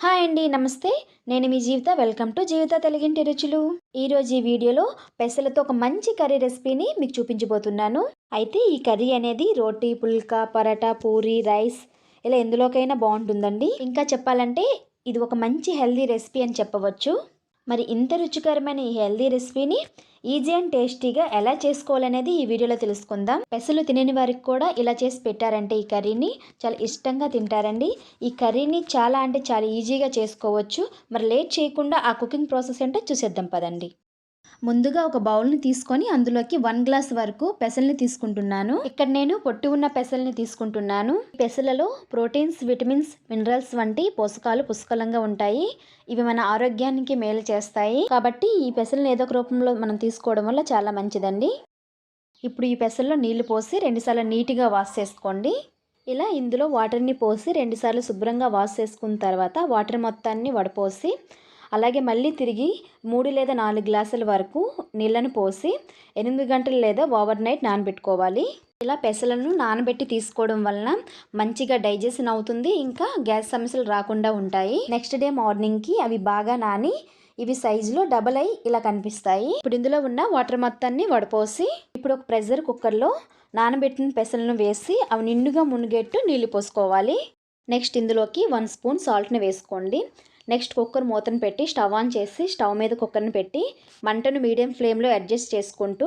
Hi అండి. నమస్తే. నేను మీ జీవిత. వెల్కమ్ టు జీవిత తెలుగింటి రుచులు. ఈరోజు ఈ వీడియోలో పెసలతో ఒక మంచి కర్రీ రెసిపీని మీకు చూపించబోతున్నాను. అయితే ఈ కర్రీ అనేది రోటీ, పుల్కా, పరాటా, పూరి, రైస్ ఇలా ఎందులోకైనా బాగుంటుందండి. ఇంకా చెప్పాలంటే ఇది ఒక మంచి హెల్దీ రెసిపీ అని చెప్పవచ్చు. మరి ఇంత రుచికరమైన ఈ హెల్దీ రెసిపీని ఈజీ అండ్ టేస్టీగా ఎలా చేసుకోవాలనేది ఈ వీడియోలో తెలుసుకుందాం. పెసలు తినని వారికి కూడా ఇలా చేసి పెట్టారంటే ఈ కర్రీని చాలా ఇష్టంగా తింటారండి. ఈ కర్రీని చాలా అంటే చాలా ఈజీగా చేసుకోవచ్చు. మరి లేట్ చేయకుండా ఆ కుకింగ్ ప్రాసెస్ ఏంటో చూసేద్దాం పదండి. ముందుగా ఒక బౌల్ని తీసుకొని అందులోకి 1 గ్లాస్ వరకు పెసల్ని తీసుకుంటున్నాను. ఇక్కడ నేను పొట్టి ఉన్న పెసల్ని తీసుకుంటున్నాను. పెసలలో ప్రోటీన్స్, విటమిన్స్, మినరల్స్ వంటి పోషకాలు పుష్కలంగా ఉంటాయి. ఇవి మన ఆరోగ్యానికి మేలు చేస్తాయి. కాబట్టి ఈ పెసల్ని ఏదో ఒక రూపంలో మనం తీసుకోవడం వల్ల చాలా మంచిదండి. ఇప్పుడు ఈ పెసల్లో నీళ్లు పోసి 2 సార్లు నీట్గా వాష్ చేసుకోండి. ఇలా ఇందులో వాటర్ని పోసి 2 సార్లు శుభ్రంగా వాష్ చేసుకున్న తర్వాత వాటర్ మొత్తాన్ని వడపోసి అలాగే మళ్ళీ తిరిగి 3 లేదా 4 గ్లాసుల వరకు నీళ్ళను పోసి 8 గంటలు లేదా ఓవర్ నైట్ నానబెట్టుకోవాలి. ఇలా పెసలను నానబెట్టి తీసుకోవడం వలన మంచిగా డైజెషన్ అవుతుంది. ఇంకా గ్యాస్ సమస్యలు రాకుండా ఉంటాయి. నెక్స్ట్ డే మార్నింగ్కి అవి బాగా నాని ఇవి సైజులో డబల్ అయి ఇలా కనిపిస్తాయి. ఇప్పుడు ఇందులో ఉన్న వాటర్ మొత్తాన్ని వడపోసి ఇప్పుడు ఒక ప్రెషర్ కుక్కర్లో నానబెట్టిన పెసలను వేసి అవి నిండుగా మునిగేట్టు నీళ్లు పోసుకోవాలి. నెక్స్ట్ ఇందులోకి 1 స్పూన్ సాల్ట్ని వేసుకోండి. నెక్స్ట్ కుక్కర్ మూతను పెట్టి స్టవ్ ఆన్ చేసి స్టవ్ మీద కుక్కర్ని పెట్టి మంటను మీడియం ఫ్లేమ్లో అడ్జస్ట్ చేసుకుంటూ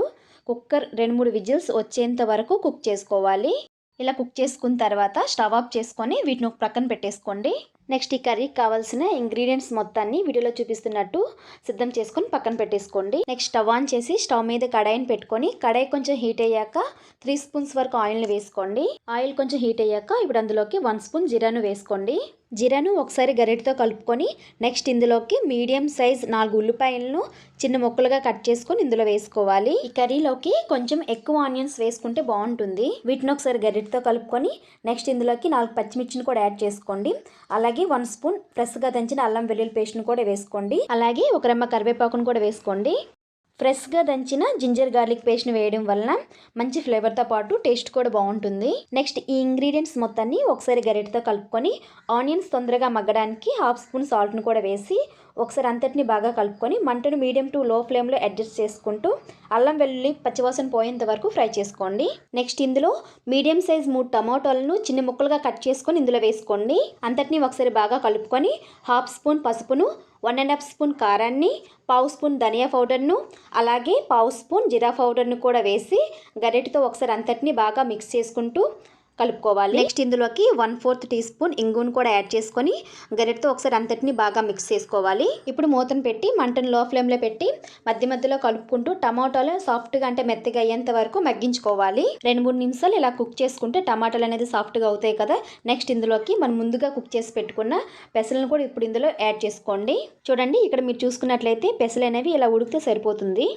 కుక్కర్ 2-3 విజిల్స్ వచ్చేంత వరకు కుక్ చేసుకోవాలి. ఇలా కుక్ చేసుకున్న తర్వాత స్టవ్ ఆఫ్ చేసుకొని వీటిని ఒక ప్రక్కన పెట్టేసుకోండి. నెక్స్ట్ ఈ కర్రీకి కావాల్సిన ఇంగ్రీడియంట్స్ మొత్తాన్ని వీడియోలో చూపిస్తున్నట్టు సిద్ధం చేసుకొని పక్కన పెట్టేసుకోండి. నెక్స్ట్ స్టవ్ ఆన్ చేసి స్టవ్ మీద కడాయిని పెట్టుకొని కడాయి కొంచెం హీట్ అయ్యాక 3 స్పూన్స్ వరకు ఆయిల్ని వేసుకోండి. ఆయిల్ కొంచెం హీట్ అయ్యాక ఇప్పుడు అందులోకి 1 స్పూన్ జీరాను వేసుకోండి. జీరాను ఒకసారి గరిటతో కలుపుకొని నెక్స్ట్ ఇందులోకి మీడియం సైజ్ 4 ఉల్లిపాయలను చిన్న ముక్కలుగా కట్ చేసుకొని ఇందులో వేసుకోవాలి. ఈ కర్రీలోకి కొంచెం ఎక్కువ ఆనియన్స్ వేసుకుంటే బాగుంటుంది. వీటిని ఒకసారి గరిటతో కలుపుకొని నెక్స్ట్ ఇందులోకి 4 పచ్చిమిర్చిని కూడా యాడ్ చేసుకోండి. అలాగే 1 స్పూన్ ఫ్రెష్గా దంచిన అల్లం వెల్లుల్లి పేస్ట్ని కూడా వేసుకోండి. అలాగే ఒక రెమ్మ కరివేపాకును కూడా వేసుకోండి. ఫ్రెష్గా దంచిన జింజర్ గార్లిక్ పేస్ట్ని వేయడం వలన మంచి ఫ్లేవర్తో పాటు టేస్ట్ కూడా బాగుంటుంది. నెక్స్ట్ ఈ ఇంగ్రీడియంట్స్ మొత్తాన్ని ఒకసారి గరిటతో కలుపుకొని ఆనియన్స్ తొందరగా మగ్గడానికి 1/2 స్పూన్ సాల్ట్ని కూడా వేసి ఒకసారి అంతటిని బాగా కలుపుకొని మంటను మీడియం టు లో ఫ్లేమ్లో అడ్జస్ట్ చేసుకుంటూ అల్లం వెల్లుల్లి పచ్చివాసన పోయేంత వరకు ఫ్రై చేసుకోండి. నెక్స్ట్ ఇందులో మీడియం సైజ్ 3 టమాటోలను చిన్న ముక్కలుగా కట్ చేసుకొని ఇందులో వేసుకోండి. అంతటిని ఒకసారి బాగా కలుపుకొని 1/2 స్పూన్ పసుపును, 1.5 స్పూన్ కారాన్ని, 1/2 స్పూన్ ధనియా పౌడర్ను, అలాగే 1/2 స్పూన్ జీరా పౌడర్ను కూడా వేసి గరిటెతో ఒకసారి అంతటిని బాగా మిక్స్ చేసుకుంటూ కలుపుకోవాలి. నెక్స్ట్ ఇందులోకి 1/4 టీ స్పూన్ ఇంగును కూడా యాడ్ చేసుకొని గరిటెతో ఒకసారి అంతటిని బాగా మిక్స్ చేసుకోవాలి. ఇప్పుడు మూతను పెట్టి మంటను లో ఫ్లేమ్లో పెట్టి మధ్య మధ్యలో కలుపుకుంటూ టమాటాలు సాఫ్ట్గా అంటే మెత్తగా అయ్యేంత వరకు మగ్గించుకోవాలి. 2-3 నిమిషాలు ఇలా కుక్ చేసుకుంటే టమాటాలు అనేది సాఫ్ట్గా అవుతాయి కదా. నెక్స్ట్ ఇందులోకి మనం ముందుగా కుక్ చేసి పెట్టుకున్న పెసలను కూడా ఇప్పుడు ఇందులో యాడ్ చేసుకోండి. చూడండి ఇక్కడ మీరు చూసుకున్నట్లయితే పెసలు అనేవి ఇలా ఉడికితే సరిపోతుంది.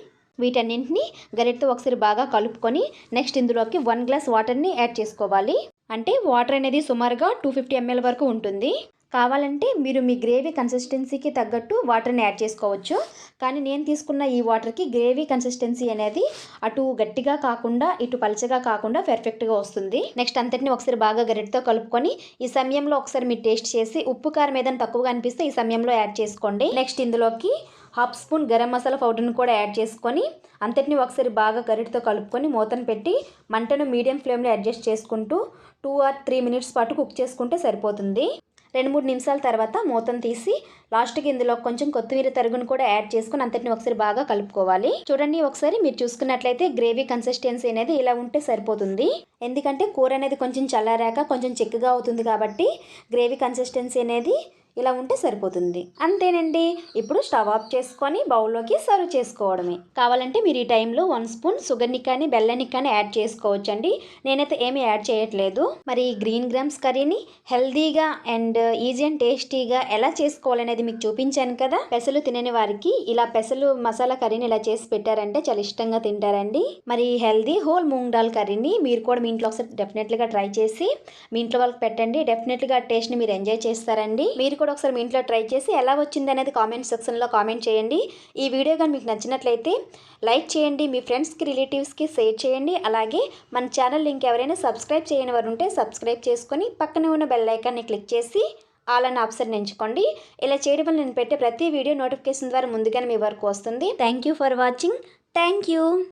వీటన్నింటినీ గరిటెతో ఒకసారి బాగా కలుపుకొని నెక్స్ట్ ఇందులోకి 1 గ్లాస్ వాటర్ని యాడ్ చేసుకోవాలి. అంటే వాటర్ అనేది సుమారుగా 250 ml వరకు ఉంటుంది. కావాలంటే మీరు మీ గ్రేవీ కన్సిస్టెన్సీకి తగ్గట్టు వాటర్ని యాడ్ చేసుకోవచ్చు. కానీ నేను తీసుకున్న ఈ వాటర్కి గ్రేవీ కన్సిస్టెన్సీ అనేది అటు గట్టిగా కాకుండా ఇటు పలచగా కాకుండా పర్ఫెక్ట్గా వస్తుంది. నెక్స్ట్ అంతటిని ఒకసారి బాగా గరిటెతో కలుపుకొని ఈ సమయంలో ఒకసారి మీరు టేస్ట్ చేసి ఉప్పు కారం ఏదైనా తక్కువగా అనిపిస్తే ఈ సమయంలో యాడ్ చేసుకోండి. నెక్స్ట్ ఇందులోకి 1/2 స్పూన్ గరం మసాలా పౌడర్ని కూడా యాడ్ చేసుకొని అంతటిని ఒకసారి బాగా గరిటెతో కలుపుకొని మూతను పెట్టి మంటను మీడియం ఫ్లేమ్లో అడ్జస్ట్ చేసుకుంటూ 2 or 3 మినిట్స్ పాటు కుక్ చేసుకుంటే సరిపోతుంది. 2-3 నిమిషాల తర్వాత మూతను తీసి లాస్ట్కి ఇందులో కొంచెం కొత్తిమీర తరుగును కూడా యాడ్ చేసుకుని అంతటిని ఒకసారి బాగా కలుపుకోవాలి. చూడండి ఒకసారి మీరు చూసుకున్నట్లయితే గ్రేవీ కన్సిస్టెన్సీ అనేది ఇలా ఉంటే సరిపోతుంది. ఎందుకంటే కూర అనేది కొంచెం చల్లారాక కొంచెం చిక్కగా అవుతుంది కాబట్టి గ్రేవీ కన్సిస్టెన్సీ అనేది ఇలా ఉంటే సరిపోతుంది. అంతేనండి. ఇప్పుడు స్టవ్ ఆఫ్ చేసుకొని బౌల్లోకి సర్వ్ చేసుకోవడమే. కావాలంటే మీరు ఈ టైంలో 1 స్పూన్ షుగర్ని కానీ బెల్లాన్ని కానీ యాడ్ చేసుకోవచ్చు అండి. నేనైతే ఏమీ యాడ్ చేయట్లేదు. మరి గ్రీన్ గ్రామ్స్ కర్రీని హెల్దీగా అండ్ ఈజీ అండ్ టేస్టీగా ఎలా చేసుకోవాలనేది మీకు చూపించాను కదా. పెసలు తినని వారికి ఇలా పెసలు మసాలా కర్రీని ఇలా చేసి పెట్టారంటే చాలా ఇష్టంగా తింటారండి. మరి హెల్దీ హోల్ మూంగ్ దాల్ కర్రీని మీరు కూడా మీ ఇంట్లో ఒకసారి డెఫినెట్లీగా ట్రై చేసి మీ ఇంట్లో వాళ్ళకి పెట్టండి. డెఫినెట్లీగా టేస్ట్ని మీరు ఎంజాయ్ చేస్తారండి. మీరు కూడా ఒకసారి మీ ఇంట్లో ట్రై చేసి ఎలా వచ్చింది అనేది కామెంట్ సెక్షన్లో కామెంట్ చేయండి. ఈ వీడియో కానీ మీకు నచ్చినట్లయితే లైక్ చేయండి, మీ ఫ్రెండ్స్కి రిలేటివ్స్కి షేర్ చేయండి. అలాగే మన ఛానల్ లింక్ ఎవరైనా సబ్స్క్రైబ్ చేయని వారు ఉంటే సబ్స్క్రైబ్ చేసుకొని పక్కనే ఉన్న బెల్ ఐకాన్ని క్లిక్ చేసి ఆల్ అనే ఆప్షన్ ఎంచుకోండి. ఇలా చేయడం వల్ల నేను పెట్టే ప్రతి వీడియో నోటిఫికేషన్ ద్వారా ముందుగానే మీ వరకు వస్తుంది. Thank you for watching. Thank you.